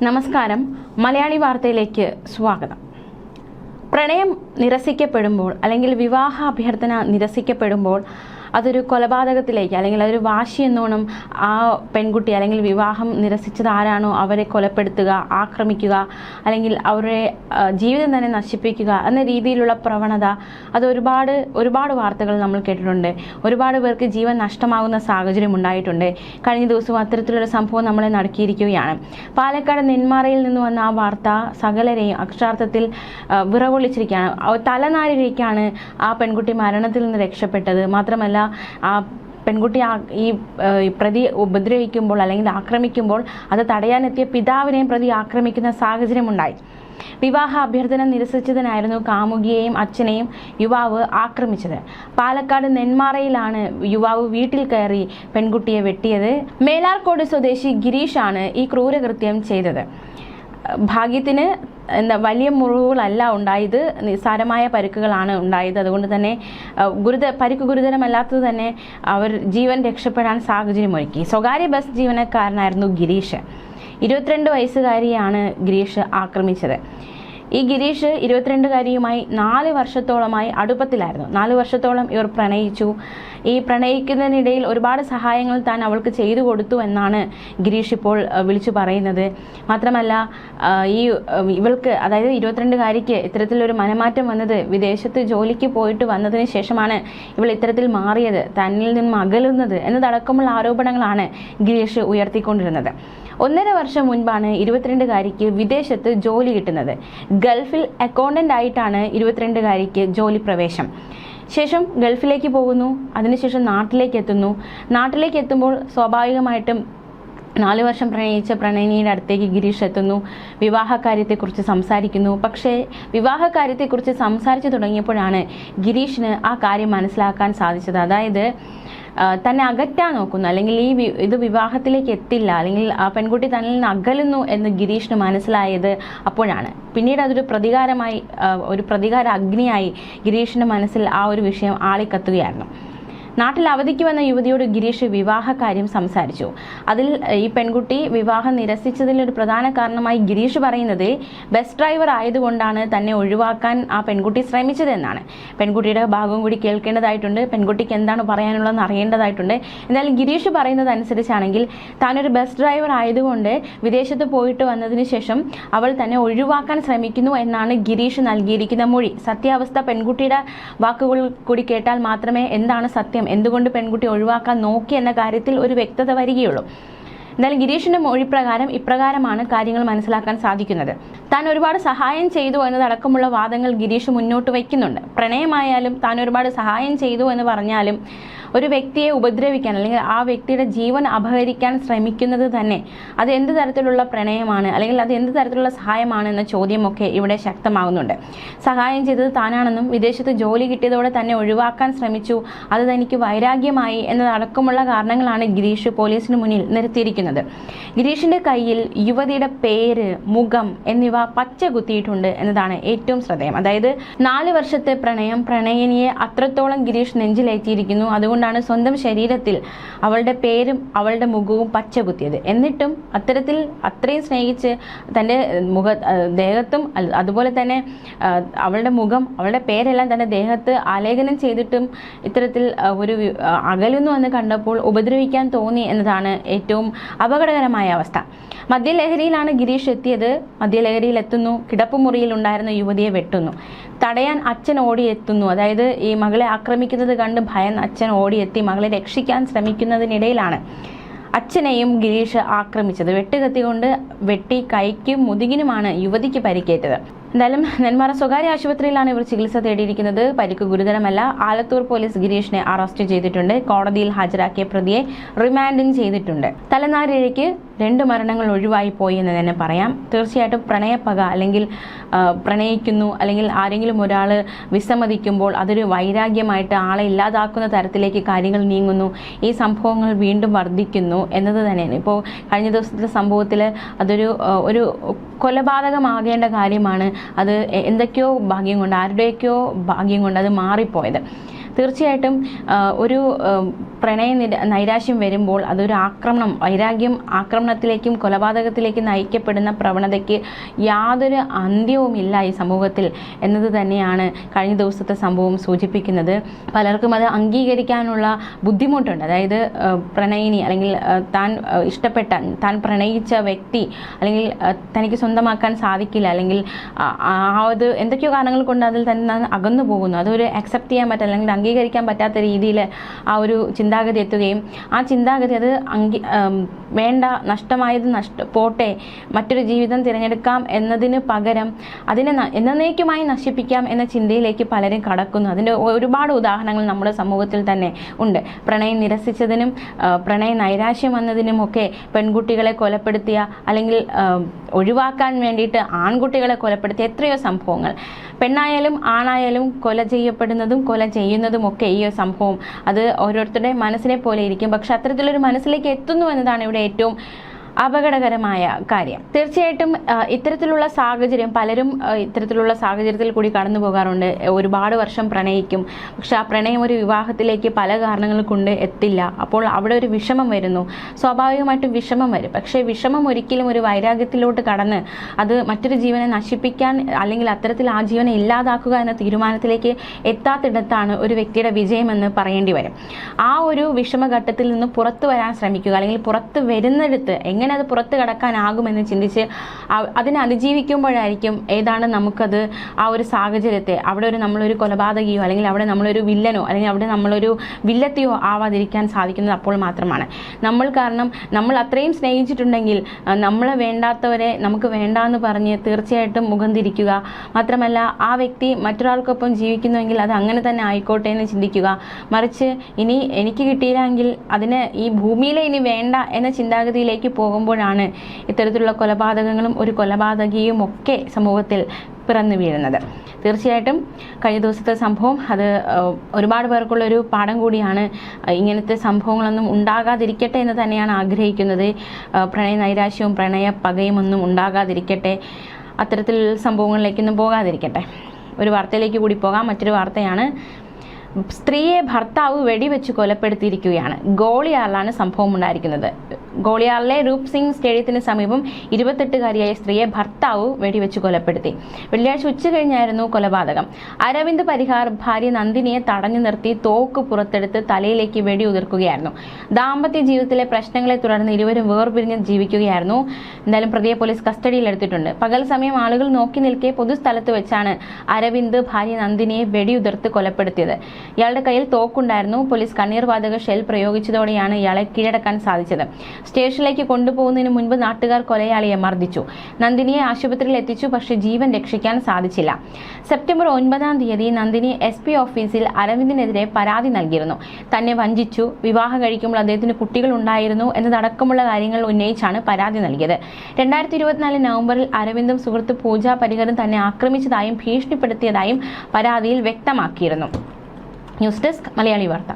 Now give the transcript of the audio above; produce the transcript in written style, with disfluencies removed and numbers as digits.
നമസ്കാരം. മലയാളി വാർത്തയിലേക്ക് സ്വാഗതം. പ്രണയം നിരസിക്കപ്പെടുമ്പോൾ അല്ലെങ്കിൽ വിവാഹ അഭ്യർത്ഥന നിരസിക്കപ്പെടുമ്പോൾ അതൊരു കൊലപാതകത്തിലേക്ക് അല്ലെങ്കിൽ അതൊരു വാശി എന്നോണം ആ പെൺകുട്ടി അല്ലെങ്കിൽ വിവാഹം നിരസിച്ചത് ആരാണോ അവരെ കൊലപ്പെടുത്തുക, ആക്രമിക്കുക, അല്ലെങ്കിൽ അവരുടെ ജീവിതം തന്നെ നശിപ്പിക്കുക എന്ന രീതിയിലുള്ള പ്രവണത അത് ഒരുപാട് വാർത്തകൾ നമ്മൾ കേട്ടിട്ടുണ്ട്. ഒരുപാട് പേർക്ക് ജീവൻ നഷ്ടമാകുന്ന സാഹചര്യം ഉണ്ടായിട്ടുണ്ട്. കഴിഞ്ഞ ദിവസം അത്തരത്തിലുള്ള സംഭവം നമ്മളെ നടക്കിയിരിക്കുകയാണ്. പാലക്കാട് നെന്മാറയിൽ നിന്ന് വന്ന ആ വാർത്ത സകലരെയും അക്ഷരാർത്ഥത്തിൽ വിറകൊള്ളിച്ചിരിക്കുകയാണ്. തലനാരിഴയ്ക്കാണ് ആ പെൺകുട്ടി മരണത്തിൽ നിന്ന് രക്ഷപ്പെട്ടത്. മാത്രമല്ല ആ പെൺകുട്ടി ഈ പ്രതി ഉപദ്രവിക്കുമ്പോൾ അല്ലെങ്കിൽ ആക്രമിക്കുമ്പോൾ അത് തടയാനെത്തിയ പിതാവിനെയും പ്രതി ആക്രമിക്കുന്ന സാഹചര്യമുണ്ടായി. വിവാഹ അഭ്യർത്ഥന നിരസിച്ചതിനായിരുന്നു കാമുകിയെയും അച്ഛനെയും യുവാവ് ആക്രമിച്ചത്. പാലക്കാട് നെന്മാറയിലാണ് യുവാവ് വീട്ടിൽ കയറി പെൺകുട്ടിയെ വെട്ടിയത്. മേലാർക്കോട് സ്വദേശി ഗിരീഷാണ് ഈ ക്രൂരകൃത്യം ചെയ്തത്. ഭാഗ്യത്തിന് വലിയ മുറിവുകളല്ല ഉണ്ടായത്, നിസ്സാരമായ പരിക്കുകളാണ് ഉണ്ടായത്. അതുകൊണ്ട് തന്നെ പരിക്ക് ഗുരുതരമല്ലാത്തത് തന്നെ അവർ ജീവൻ രക്ഷപ്പെടാൻ സാഹചര്യമൊരുക്കി. സ്വകാര്യ ബസ് ജീവനക്കാരനായിരുന്നു ഗിരീഷ്. 22 വയസ്സുകാരിയാണ് ഗിരീഷ് ആക്രമിച്ചത്. ഈ ഗിരീഷ് 22കാരിയുമായി 4 വർഷത്തോളമായി അടുപ്പത്തിലായിരുന്നു. 4 വർഷത്തോളം ഇവർ പ്രണയിച്ചു. ഈ പ്രണയിക്കുന്നതിനിടയിൽ ഒരുപാട് സഹായങ്ങൾ താൻ അവൾക്ക് ചെയ്തു കൊടുത്തു എന്നാണ് ഗിരീഷ് ഇപ്പോൾ വിളിച്ചു പറയുന്നത്. മാത്രമല്ല ഇവൾക്ക്, അതായത് 22കാരിക്ക് ഇത്തരത്തിലൊരു മനമാറ്റം വന്നത് വിദേശത്ത് ജോലിക്ക് പോയിട്ട് വന്നതിന് ശേഷമാണ് ഇവൾ ഇത്തരത്തിൽ മാറിയത്, തന്നിൽ നിന്നും അകലുന്നത് എന്നതടക്കമുള്ള ആരോപണങ്ങളാണ് ഗിരീഷ് ഉയർത്തിക്കൊണ്ടിരുന്നത്. 1.5 വർഷം മുൻപാണ് 22കാരിക്ക് വിദേശത്ത് ജോലി കിട്ടുന്നത്. ഗൾഫിൽ അക്കൗണ്ടന്റ് ആയിട്ടാണ് 22കാരിക്ക് ജോലി പ്രവേശം. ശേഷം ഗൾഫിലേക്ക് പോകുന്നു, അതിനുശേഷം നാട്ടിലേക്ക് എത്തുമ്പോൾ സ്വാഭാവികമായിട്ടും 4 വർഷം പ്രണയിച്ച പ്രണയിനിയുടെ അടുത്തേക്ക് ഗിരീഷ് എത്തുന്നു. വിവാഹകാര്യത്തെക്കുറിച്ച് സംസാരിക്കുന്നു. പക്ഷേ വിവാഹകാര്യത്തെക്കുറിച്ച് സംസാരിച്ചു തുടങ്ങിയപ്പോഴാണ് ഗിരീഷിന് ആ കാര്യം മനസ്സിലാക്കാൻ സാധിച്ചത്. അതായത് തന്നെ അകറ്റാൻ നോക്കുന്നു, അല്ലെങ്കിൽ ഇത് വിവാഹത്തിലേക്ക് എത്തില്ല, അല്ലെങ്കിൽ ആ പെൺകുട്ടി തന്നിൽ നിന്ന് അകലുന്നു എന്ന് ഗിരീഷിന് മനസ്സിലായത് അപ്പോഴാണ്. പിന്നീട് അതൊരു പ്രതികാര അഗ്നിയായി ഗിരീഷിന്റെ മനസ്സിൽ ആ ഒരു വിഷയം ആളിക്കത്തുകയായിരുന്നു. നാട്ടിൽ അവധിക്ക് വന്ന യുവതിയോട് ഗിരീഷ് വിവാഹകാര്യം സംസാരിച്ചു. അതിൽ ഈ പെൺകുട്ടി വിവാഹം നിരസിച്ചതിലൊരു പ്രധാന കാരണമായി ഗിരീഷ് പറയുന്നത് ബസ് ഡ്രൈവർ ആയതുകൊണ്ടാണ് തന്നെ ഒഴിവാക്കാൻ ആ പെൺകുട്ടി ശ്രമിച്ചതെന്നാണ്. പെൺകുട്ടിയുടെ ഭാഗം കൂടി കേൾക്കേണ്ടതായിട്ടുണ്ട്, പെൺകുട്ടിക്ക് എന്താണ് പറയാനുള്ളതെന്ന് അറിയേണ്ടതായിട്ടുണ്ട്. എന്തായാലും ഗിരീഷ് പറയുന്നത് അനുസരിച്ചാണെങ്കിൽ താനൊരു ബസ് ഡ്രൈവർ ആയതുകൊണ്ട് വിദേശത്ത് പോയിട്ട് വന്നതിന് ശേഷം അവൾ തന്നെ ഒഴിവാക്കാൻ ശ്രമിക്കുന്നു എന്നാണ് ഗിരീഷ് നൽകിയിരിക്കുന്ന മൊഴി. സത്യാവസ്ഥ പെൺകുട്ടിയുടെ വാക്കുകൾ കൂടി കേട്ടാൽ മാത്രമേ എന്താണ് സത്യം, എന്തുകൊണ്ട് പെൺകുട്ടി ഒഴിവാക്കാൻ നോക്കി എന്ന കാര്യത്തിൽ ഒരു വ്യക്തത വരികയുള്ളൂ. എന്തായാലും ഗിരീഷിന്റെ മൊഴി പ്രകാരം ഇപ്രകാരമാണ് കാര്യങ്ങൾ മനസ്സിലാക്കാൻ സാധിക്കുന്നത്. താൻ ഒരുപാട് സഹായം ചെയ്തു എന്നതടക്കമുള്ള വാദങ്ങൾ ഗിരീഷ് മുന്നോട്ട് വയ്ക്കുന്നുണ്ട്. പ്രണയമായാലും താൻ ഒരുപാട് സഹായം ചെയ്തു എന്ന് പറഞ്ഞാലും ഒരു വ്യക്തിയെ ഉപദ്രവിക്കാൻ അല്ലെങ്കിൽ ആ വ്യക്തിയുടെ ജീവൻ അപഹരിക്കാൻ ശ്രമിക്കുന്നത് തന്നെ അത് എന്ത് തരത്തിലുള്ള പ്രണയമാണ്, അല്ലെങ്കിൽ അത് എന്ത് തരത്തിലുള്ള സഹായമാണ് എന്ന ചോദ്യമൊക്കെ ഇവിടെ ശക്തമാകുന്നുണ്ട്. സഹായം ചെയ്തത് താനാണെന്നും വിദേശത്ത് ജോലി കിട്ടിയതോടെ തന്നെ ഒഴിവാക്കാൻ ശ്രമിച്ചു, അത് തനിക്ക് വൈരാഗ്യമായി എന്നതടക്കമുള്ള കാരണങ്ങളാണ് ഗിരീഷ് പോലീസിന് മുന്നിൽ നിരത്തിയിരിക്കുന്നത്. ഗിരീഷിന്റെ കയ്യിൽ യുവതിയുടെ പേര്, മുഖം എന്നിവ പച്ച കുത്തിയിട്ടുണ്ട് എന്നതാണ് ഏറ്റവും ശ്രദ്ധേയം. അതായത് 4 വർഷത്തെ പ്രണയിനിയെ അത്രത്തോളം ഗിരീഷ് നെഞ്ചിലേറ്റിയിരിക്കുന്നു. അതുകൊണ്ടാണ് സ്വന്തം ശരീരത്തിൽ അവളുടെ പേരും അവളുടെ മുഖവും പച്ച കുത്തിയത്. എന്നിട്ടും അത്രയും സ്നേഹിച്ച് തൻ്റെ ദേഹത്തും അതുപോലെ തന്നെ അവളുടെ മുഖം, അവളുടെ പേരെല്ലാം തൻ്റെ ദേഹത്ത് ആലേഖനം ചെയ്തിട്ടും ഇത്തരത്തിൽ ഒരു അകലുന്നു എന്ന് കണ്ടപ്പോൾ ഉപദ്രവിക്കാൻ തോന്നി എന്നതാണ് ഏറ്റവും അപകടകരമായ അവസ്ഥ. മദ്യലഹരിയിലാണ് ഗിരീഷ് എത്തിയത്. മദ്യലഹരിയിൽ എത്തുന്നു, കിടപ്പുമുറിയിൽ ഉണ്ടായിരുന്ന യുവതിയെ വെട്ടുന്നു. തടയാൻ അച്ഛൻ ഓടിയെത്തുന്നു. അതായത് ഈ മകളെ ആക്രമിക്കുന്നത് കണ്ട് ഭയന്ന് അച്ഛൻ ഓടിയെത്തി മകളെ രക്ഷിക്കാൻ ശ്രമിക്കുന്നതിനിടയിലാണ് അച്ഛനെയും ഗിരീഷ് ആക്രമിച്ചത്. വെട്ടുകത്തി കൊണ്ട് വെട്ടി കൈക്കും മുതുകിനുമാണ് യുവതിക്ക് പരിക്കേറ്റത്. എന്തായാലും നെന്മാറ സ്വകാര്യ ആശുപത്രിയിലാണ് ഇവർ ചികിത്സ തേടിയിരിക്കുന്നത്. പരിക്ക് ഗുരുതരമല്ല. ആലത്തൂർ പോലീസ് ഗിരീഷിനെ അറസ്റ്റ് ചെയ്തിട്ടുണ്ട്. കോടതിയിൽ ഹാജരാക്കിയ പ്രതിയെ റിമാൻഡിംഗ് ചെയ്തിട്ടുണ്ട്. തലനാരിഴയ്ക്ക് 2 മരണങ്ങൾ ഒഴിവായി പോയി എന്ന് തന്നെ പറയാം. തീർച്ചയായിട്ടും പ്രണയപ്പക അല്ലെങ്കിൽ പ്രണയിക്കുന്നു അല്ലെങ്കിൽ ആരെങ്കിലും ഒരാൾ വിസമ്മതിക്കുമ്പോൾ അതൊരു വൈരാഗ്യമായിട്ട് ആളെ ഇല്ലാതാക്കുന്ന തരത്തിലേക്ക് കാര്യങ്ങൾ നീങ്ങുന്നു. ഈ സംഭവങ്ങൾ വീണ്ടും വർദ്ധിക്കുന്നു എന്നത് തന്നെയാണ്. ഇപ്പോൾ കഴിഞ്ഞ ദിവസത്തെ സംഭവത്തിൽ ഒരു കൊലപാതകമാകേണ്ട കാര്യമാണ്. അത് എന്തൊക്കെയോ ഭാഗ്യം കൊണ്ട്, ആരുടെയൊക്കെയോ ഭാഗ്യം കൊണ്ട് അത് മാറിപ്പോയത്. തീർച്ചയായിട്ടും ഒരു പ്രണയ നൈരാശ്യം വരുമ്പോൾ അതൊരു ആക്രമണം, വൈരാഗ്യം ആക്രമണത്തിലേക്കും കൊലപാതകത്തിലേക്കും നയിക്കപ്പെടുന്ന പ്രവണതയ്ക്ക് യാതൊരു അന്ത്യവുമില്ല ഈ സമൂഹത്തിൽ എന്നത് തന്നെയാണ് കഴിഞ്ഞ ദിവസത്തെ സംഭവം സൂചിപ്പിക്കുന്നത്. പലർക്കും അത് അംഗീകരിക്കാനുള്ള ബുദ്ധിമുട്ടുണ്ട്. അതായത് പ്രണയിനി അല്ലെങ്കിൽ താൻ പ്രണയിച്ച വ്യക്തി അല്ലെങ്കിൽ തനിക്ക് സ്വന്തമാക്കാൻ സാധിക്കില്ല, അല്ലെങ്കിൽ അത് എന്തൊക്കെയോ കാരണങ്ങൾ കൊണ്ട് അതിൽ തന്നെ അകന്നു പോകുന്നു. അതൊരു അക്സെപ്റ്റ് ചെയ്യാൻ പറ്റില്ല, അല്ലെങ്കിൽ അംഗീകരിക്കാൻ പറ്റാത്ത രീതിയിൽ ആ ഒരു ചിന്താഗതി എത്തുകയും ആ ചിന്താഗതി അത് വേണ്ട, നഷ്ടമായത് പോട്ടെ, മറ്റൊരു ജീവിതം തിരഞ്ഞെടുക്കാം എന്നതിന് പകരം അതിനെ എന്നേക്കുമായി നശിപ്പിക്കാം എന്ന ചിന്തയിലേക്ക് പലരും കടക്കുന്നു. അതിൻ്റെ ഒരുപാട് ഉദാഹരണങ്ങൾ നമ്മുടെ സമൂഹത്തിൽ തന്നെ ഉണ്ട്. പ്രണയം നിരസിച്ചതിനും പ്രണയ നൈരാശ്യം വന്നതിനുമൊക്കെ പെൺകുട്ടികളെ കൊലപ്പെടുത്തിയ അല്ലെങ്കിൽ ഒഴിവാക്കാൻ വേണ്ടിയിട്ട് ആൺകുട്ടികളെ കൊലപ്പെടുത്തിയ എത്രയോ സംഭവങ്ങൾ. പെണ്ണായാലും ആണായാലും കൊല ചെയ്യപ്പെടുന്നതും കൊല ചെയ്യുന്നതുമൊക്കെ ഈ സംഭവം അത് ഓരോരുത്തരുടെ മനസ്സിനെ പോലെ ഇരിക്കും. പക്ഷെ അത്തരത്തിലൊരു മനസ്സിലേക്ക് എത്തുന്നു എന്നതാണ് ഇവിടെ ഏറ്റവും അപകടകരമായ കാര്യം. തീർച്ചയായിട്ടും ഇത്തരത്തിലുള്ള സാഹചര്യം പലരും ഇത്തരത്തിലുള്ള സാഹചര്യത്തിൽ കൂടി കടന്നു പോകാറുണ്ട്. ഒരുപാട് വർഷം പ്രണയിക്കും, പക്ഷെ ആ പ്രണയം ഒരു വിവാഹത്തിലേക്ക് പല കാരണങ്ങൾ കൊണ്ട് എത്തില്ല. അപ്പോൾ അവിടെ ഒരു വിഷമം വരുന്നു, സ്വാഭാവികമായിട്ടും വിഷമം വരും. പക്ഷേ വിഷമം ഒരിക്കലും ഒരു വൈരാഗ്യത്തിലോട്ട് കടന്ന് അത് മറ്റൊരു ജീവനെ നശിപ്പിക്കാൻ അല്ലെങ്കിൽ അത്തരത്തിൽ ആ ജീവനെ ഇല്ലാതാക്കുക എന്ന തീരുമാനത്തിലേക്ക് എത്താത്തിടത്താണ് ഒരു വ്യക്തിയുടെ വിജയമെന്ന് പറയേണ്ടി വരും. ആ ഒരു വിഷമഘട്ടത്തിൽ നിന്ന് പുറത്തു വരാൻ ശ്രമിക്കുക, അല്ലെങ്കിൽ പുറത്ത് വരുന്നിടത്ത് എങ്ങനെ അത് പുറത്ത് കടക്കാനാകുമെന്ന് ചിന്തിച്ച് അതിനെ അതിജീവിക്കുമ്പോഴായിരിക്കും ഏതാണ് നമുക്കത് ആ ഒരു സാഹചര്യത്തെ അവിടെ നമ്മളൊരു കൊലപാതകിയോ അല്ലെങ്കിൽ അവിടെ നമ്മളൊരു വില്ലനോ അല്ലെങ്കിൽ അവിടെ നമ്മളൊരു വില്ലത്തിയോ ആവാതിരിക്കാൻ സാധിക്കുന്നത് അപ്പോൾ മാത്രമാണ്. കാരണം നമ്മൾ അത്രയും സ്നേഹിച്ചിട്ടുണ്ടെങ്കിൽ നമ്മളെ വേണ്ടാത്തവരെ നമുക്ക് വേണ്ടാന്ന് പറഞ്ഞ് തീർച്ചയായിട്ടും മുഖം തിരിക്കുക. മാത്രമല്ല ആ വ്യക്തി മറ്റൊരാൾക്കൊപ്പം ജീവിക്കുന്നുവെങ്കിൽ അത് അങ്ങനെ തന്നെ ആയിക്കോട്ടെ എന്ന് ചിന്തിക്കുക. മറിച്ച് ഇനി എനിക്ക് കിട്ടിയില്ലെങ്കിൽ അതിന് ഈ ഭൂമിയിലെ ഇനി വേണ്ട എന്ന ചിന്താഗതിയിലേക്ക് പോകുമ്പോഴാണ് ഇത്തരത്തിലുള്ള കൊലപാതകങ്ങളും ഒരു കൊലപാതകിയും ഒക്കെ സമൂഹത്തിൽ പിറന്നു വീഴുന്നത്. തീർച്ചയായിട്ടും കഴിഞ്ഞ ദിവസത്തെ സംഭവം അത് ഒരുപാട് പേർക്കുള്ളൊരു പാഠം കൂടിയാണ്. ഇങ്ങനത്തെ സംഭവങ്ങളൊന്നും ഉണ്ടാകാതിരിക്കട്ടെ എന്ന് തന്നെയാണ് ആഗ്രഹിക്കുന്നത്. പ്രണയ നൈരാശ്യവും പ്രണയ പകയും ഒന്നും ഉണ്ടാകാതിരിക്കട്ടെ, അത്തരത്തിൽ സംഭവങ്ങളിലേക്കൊന്നും പോകാതിരിക്കട്ടെ. ഒരു വാർത്തയിലേക്ക് കൂടി പോകാം. മറ്റൊരു വാർത്തയാണ്, സ്ത്രീയെ ഭർത്താവ് വെടിവെച്ച് കൊലപ്പെടുത്തിയിരിക്കുകയാണ്. ഗോളിയാറിലാണ് സംഭവം ഉണ്ടായിരിക്കുന്നത്. ഗോളിയാറിലെ രൂപ് സിംഗ് സ്റ്റേഡിയത്തിന് സമീപം 28-കാരിയായ സ്ത്രീയെ ഭർത്താവ് വെടിവെച്ച് കൊലപ്പെടുത്തി. വെള്ളിയാഴ്ച ഉച്ച കഴിഞ്ഞായിരുന്നു കൊലപാതകം. അരവിന്ദ് പരിഹാർ ഭാര്യ നന്ദിനിയെ തടഞ്ഞു നിർത്തി തോക്ക് പുറത്തെടുത്ത് തലയിലേക്ക് വെടിയുതിർക്കുകയായിരുന്നു. ദാമ്പത്യ ജീവിതത്തിലെ പ്രശ്നങ്ങളെ തുടർന്ന് ഇരുവരും വേർപിരിഞ്ഞ് ജീവിക്കുകയായിരുന്നു. എന്തായാലും പ്രതിയെ പോലീസ് കസ്റ്റഡിയിലെടുത്തിട്ടുണ്ട്. പകൽ സമയം ആളുകൾ നോക്കി നിൽക്കെ പൊതുസ്ഥലത്ത് വെച്ചാണ് അരവിന്ദ് ഭാര്യ നന്ദിനിയെ വെടിയുതിർത്ത് കൊലപ്പെടുത്തിയത്. ഇയാളുടെ കയ്യിൽ തോക്കുണ്ടായിരുന്നു. പോലീസ് കണ്ണീർ വാതക ഷെൽ പ്രയോഗിച്ചതോടെയാണ് ഇയാളെ കീഴടക്കാൻ സാധിച്ചത്. സ്റ്റേഷനിലേക്ക് കൊണ്ടുപോകുന്നതിന് മുൻപ് നാട്ടുകാർ കൊലയാളിയെ മർദ്ദിച്ചു. നന്ദിനിയെ ആശുപത്രിയിൽ എത്തിച്ചു, പക്ഷേ ജീവൻ രക്ഷിക്കാൻ സാധിച്ചില്ല. സെപ്റ്റംബർ 9-ാം തീയതി നന്ദിനി SP ഓഫീസിൽ അരവിന്ദിനെതിരെ പരാതി നൽകിയിരുന്നു. തന്നെ വഞ്ചിച്ചു, വിവാഹം കഴിക്കുമ്പോൾ അദ്ദേഹത്തിന് കുട്ടികൾ ഉണ്ടായിരുന്നു എന്നതടക്കമുള്ള കാര്യങ്ങൾ ഉന്നയിച്ചാണ് പരാതി നൽകിയത്. 2024 നവംബറിൽ അരവിന്ദും സുഹൃത്ത് പൂജ പരിഹറും തന്നെ ആക്രമിച്ചതായും ഭീഷണിപ്പെടുത്തിയതായും പരാതിയിൽ വ്യക്തമാക്കിയിരുന്നു. ന്യൂസ് ഡെസ്ക് മലയാളി വാർത്ത.